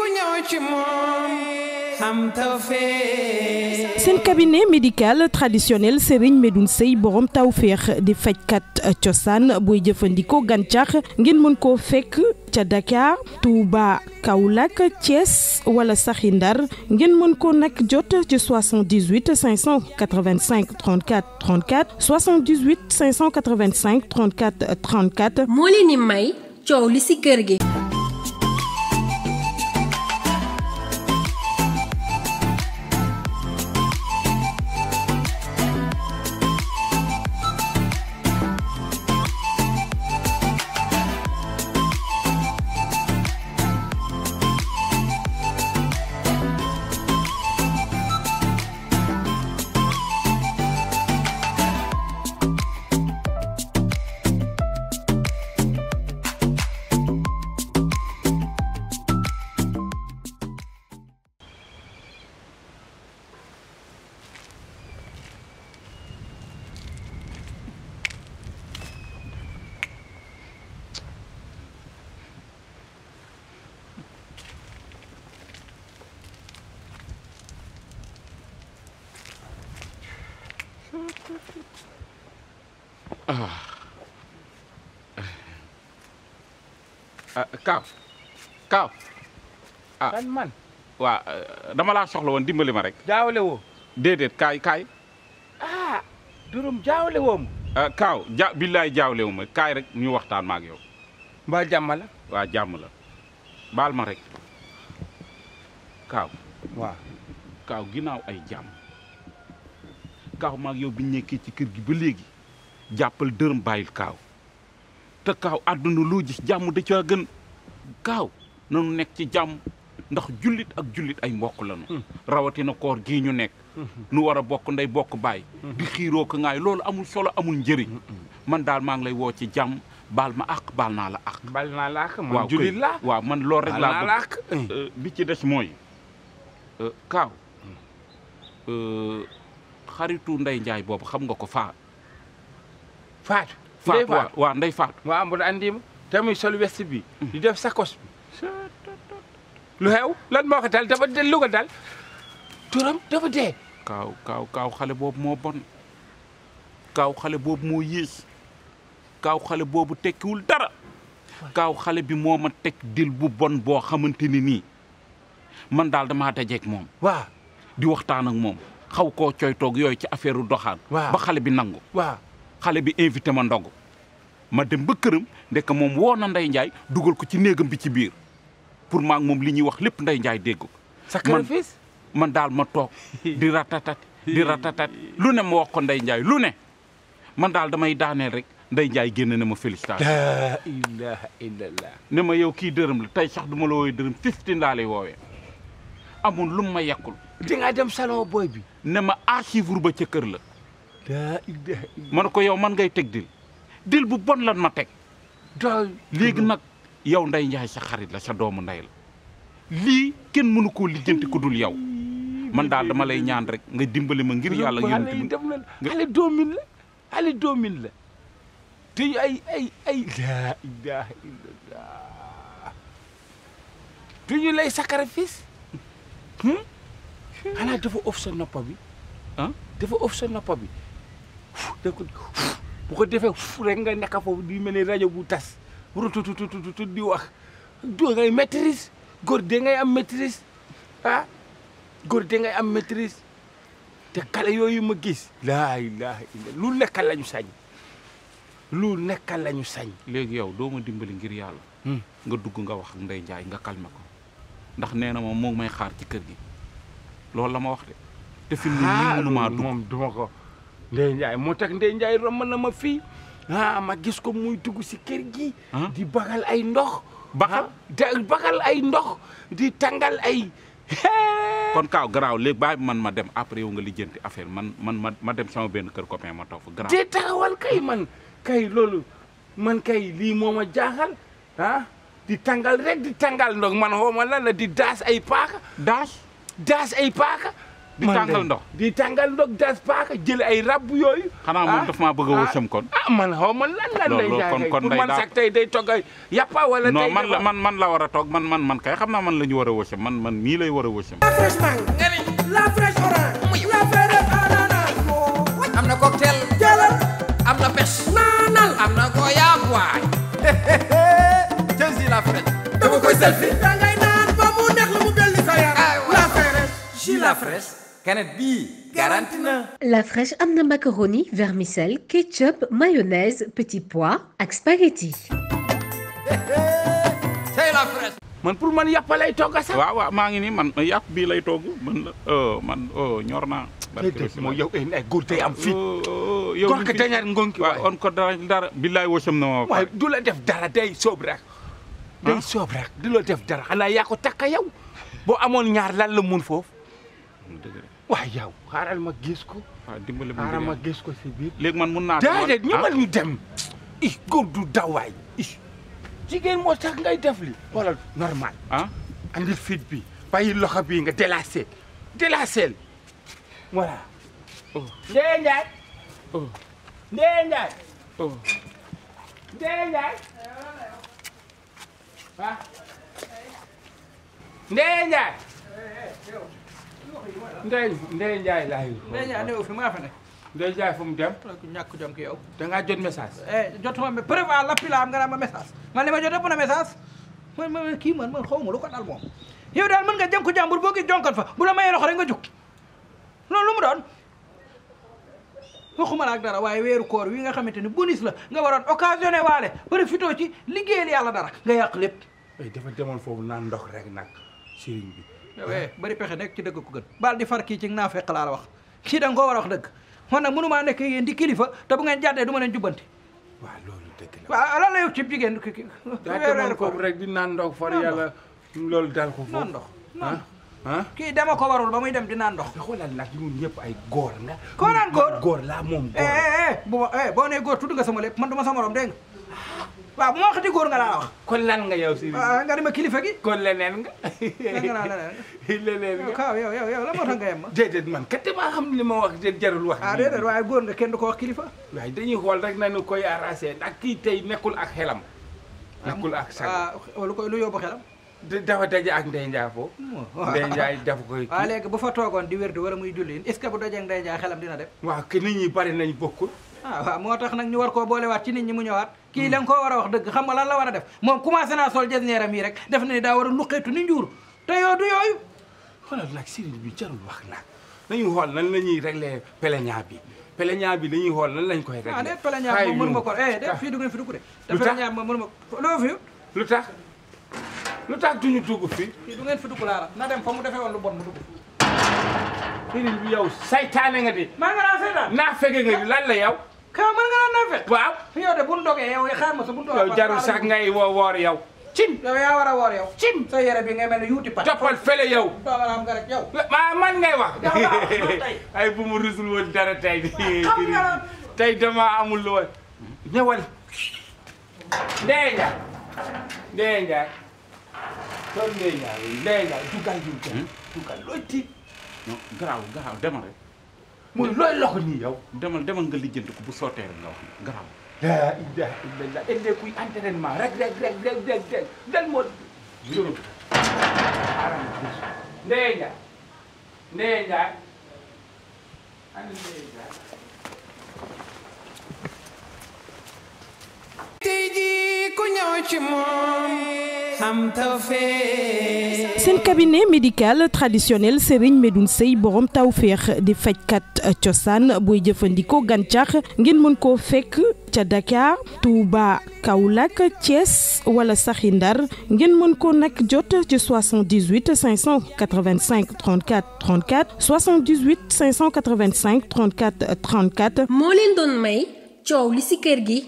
ku ñëw ci moom am tawfeex. seen cabinet médical traditionnel Serigne Medoune Seye borom tawfeex di fajkat cosaan booy jëfandikoo gàncax ngeen mën koo fekk ca Dakar Touba Kaolack Thiès wala saxi Ndar ngeen mën ko nag jot ci 78 585 34 34 78 585 34 34. moo leen di may coow li ci kër gi. Kaaw kan man waa dama laa soxla woon dimbali ma rek. jaawale woo déedéet kaay. durum jaawale woo mu Kaaw billaay jaawle wu ma kaay rek ñu waxtaan ma ak yow. mbaa jàmm la. waa jàmm la baal ma rek Kaaw. waaw Kaaw ginnaaw ay jàmm Kaaw maag yow biñ nekkee ci kër gi ba léegi jàppal dërëm bàyyil Kaaw te Kaaw àdduna loo gis jàmm da caa gën Kaaw nanu nekk ci jàmm ndax jullit ak jullit ay mbokk lañu. rawatina koor gii ñu nekk. nu war a bokk ndey bokk baay. di xiiroo ko ngaay loolu amul solo amul njëriñ. man daal maa ngi lay woo ci jàmm baal ma àq baal naa la àq. baal naa la àq man jullit la waaw man loolu rek laa bëgg bi ci des mooy Kaaw xaritu Ndey Njaay boobu xam nga ko Faatu. waaw Ndey Faatu. waaw mu andi ma te muy sol west bi. di def sakos bi. lu xew lan moo ko dal dafa lu ko dal turam dafa dee. Kaaw xale boobu moo bon Kaaw xale boobu moo yées Kaaw xale boobu tekkiwul dara Kaaw xale bi moo ma teg dil bu bon boo xamante ni nii man daal damaa dajeeg moom. waaw di waxtaan ak moom xaw koo coy toog yooyu ci affaire doxaan. waaw ba xale bi nangu. waaw xale bi invité ma ndogu ma dem ba këram ndek moom woo na Ndey Njaay dugal ko ci néegam bi ci biir pour maag moom li ñuy wax lépp Ndey Njaay dégg ko. sacrifice man daal ma toog di ratatat lu ne ma wax ko Ndey Njaay lu ne man daal damay daaneel rek Ndey Njaay génn na ma félicitation. la ilaha illallah. ne ma yow kii dërëm la tey sax du ma la woowee dërëm 15 laa lay woowee amul lu ma yekkul. di nga dem salon boy bi. ne ma archive ba ca kër la. la ilaha illallah. ma ne ko yow man ngay teg dil bu bon lan ma teg. léegi nag yow Ndey Njaay sa xarit la sa doomu ndey la lii kenn mënu koo lijjanti ku dul yow man daal dama lay ñaan rek nga dimbali ma ngir yàlla yonent bi. xale doomin la te ay la ilaha illallah te ñu lay sacrifice. xanaa dafa ëff sa noppa bi. dafa ëff sa noppa bi bu ko defee rek nga nekk foofu di mel ni rajo bu tas rututututu di wax doo ngay maîtrise góor de ngay am maîtrise góor de ngay am maîtrise te kale yooyu ma gis laa ilaha illa lu nekkal lañu sañ léegi yow doo ma dimbali ngir yàlla nga dugg nga wax ak Ndey Njaay nga calme ko ndax nee na moom moo may xaar ci kër gi loolu la ma wax de te fi mu ne nii mënumaa dugg moom duma ko Ndey Njaay moo tax Ndey Njaay romb na ma fii ma gis ko muy dugg si kër gi di bagal ay ndox bagal ay ndox di tàngal ay kon Kaaw garaaw léegi bàyyi man ma dem après yow nga lijjanti affaire man ma dem sama benn kër copain ma toog fa garaaw de taxawal kay man kay loolu man kay lii moo ma jaaxal di tàngal rek di tàngal ndox man xaw ma lan la di daas ay paaka di tàngal ndox di tàngal ndox das paaka jël ay rab yooyu. xanaa moom daf maa bëgg a wësam kon. man xaw ma lan lay jaay kon pour man sax tey day togg ay yàppa wala tey non man la war a toog man kay xam naa man la ñu war a wësam man mii lay war a wësam. La fraîche mangue. La fraîche orange. La fraîche ananas. am na cocktail. Jëlal. am na pêche. Naanal. am na goyaab waay. jël si la fraîche. dama koy selfie. da ngay naan ba mu neex la mu belli sa yaram. La fraîche. Jus la fraîche. canette bii garanti na. La fraîche am na macaroni vermicelle ketchup mayonnaise petit pois ak spaghetti. c'est la fraîche. man pour man yàpp lay togg sax. waaw maa ngi nii man yàpp bii lay togg man ñor naa. moo yow ay góor tey am fit. yow góor ka dañaat ngonki waay. on ko dara billaay wësam na ma. waaye du la def dara day soob rek. day soob rek du la def dara xanaa yaa ko takka yow. boo amoon ñaar lan la mun foofu. waaw yow xaaral ma gis ko. waaw dimbali ma xaaral ma gis ko si biir. léegi man mun naa. déedéet ñëwal ñu dem. góor du dawaay. jigéen moo tax ngay def li wala normal. andil fit bi bàyyi loxo bii nga délassé voilà. Ndeye Ndiaye. Ndeye Ndiaye. Ndeye Ndiaye. ah. Ndeye Ndiaye. Ndeye Ndiaye laa yor. Ndeye Ndiaye néew fi maa fa ne. Ndeye Ndiaye fu mu dem. ñàkk jom ki yow. da ngaa jot message. jotuma mais preuve à l'appui la am nga naan ma message man li ma jot ëpp na message man kii man xaw ma lu ko dal moom. yow daal mën nga jëm ko jàmbur boo gis jonkat fa bu la mayee loxo rek nga jug loolu lu mu doon waxuma la ak dara waaye weeru koor wi nga xamante ni bonus la nga waroon occasionné waale profité ci liggéeyal yàlla dara nga yàq lépp. dafa demoon foofu naan ndox rek nag sëriñ bi. yow bari pexe nekk ci dëgg ko gën baal di far kii ci naa fekk laa la wax kii da nga koo war a wax dëgg man nag mënumaa nekk yéen di kilifa te bu ngeen jàddee du ma leen jubbanti. waaw loolu dëgg la. waaw lan la yow ci jigéen ki. daa demoon foofu rek di naan ndox far yàlla loolu daal ko foofu. naan ndox kii dama ko warul ba muy dem di naan ndox. xoolal nag ñun ñëpp ay góor nga. koo naan góor góor laa moom góor. boo nee góor tudd nga sama lépp man duma sa morom dégg nga waaw bu ma waxati góor nga laa wax. kon lan nga yow si. nga di ma kilifa gi. kon leneen nga. lan nga naan leneen nga. leneen nga Kaaw yow la moo tax nga yem ma. déedéet man kat maa xam li ma wax jarul wax. déedéet waaye góor nga kenn du ko wax kilifa. waaye dañuy xool rek nañu koy arrangé ndax kii tey nekkul ak xelam. nekkul ak sago. lu yóbbu xelam. dafa daje ak Ndeye Ndiaye foofu. Ndeye Ndiaye dafa koy. waaw léegi bu fa toogoon di wérdu wala muy julli est-ce que bu dajee ak Ndeye Ndiaye xelam dina dem. waaw que nit ñi bari nañ bokkul. waaw moo tax nag ñu war koo boolewaat ci nit ñi mu ñëwaat. kii la nga koo war a wax dëgg xam nga lan la war a def moom commencé naa sol jasneeram yi rek def na ni daa war a luqeetu ni njuur te yoo du yooyu. xoolal nag sëriñ bi jarul wax nag nañu xool nan la ñuy réglé peleñaa bi dañuy xool nan lañ koy réglé. déet peleñaa moom mënu ma ko déet fii du ngeen fi dugg de. lu tax peleñaa moom mënu ma ko loo fi. lu tax duñu dugg fii. fii du ngeen fi dugg laala na dem fa mu defee woon lu bon mu dugg. sëriñ bi yow saytaane nga di. maa nga naan saytaan. naa fege nga di lan la yow. kaw mën nga naan naa fekk. waaw. yow de bu ñu dogee yow xaar ma sa bu ñu yow jarul sax ngay woor yow. cim yow yaa war a woor yow. cim sa yére bi ngay mel ne yuuti pat. toppal fele yow. doomaraam nga rek yow. man ngay wax. tey. ay bu mu rusul woon dara tey. xam nga tey dama amul lu woon. ñëwal. Ndeye Ndiaye. kon Ndeye Ndiaye dugal looy tiit. non garaaw demal rek. mooy looy loxo nii yow. demal nga lijjanti ko bu sottee rek nga wax garaaw. la ilaha illallah indi kuy entraînement rek dal moo juróom. Ndeye Ndiaye. seen cabinet médical traditionnel Serigne Medoune Seye borom tawféex di fajkat cosaan booy jëfandikoo gàncax ngeen mën koo fekk ca Dakar Touba Kaolack Thiès wala saxi Ndar ngeen mën ko nag jot ci 78 585 34 34 78 585 34 34. moo leen doon may coow li ci kër gi.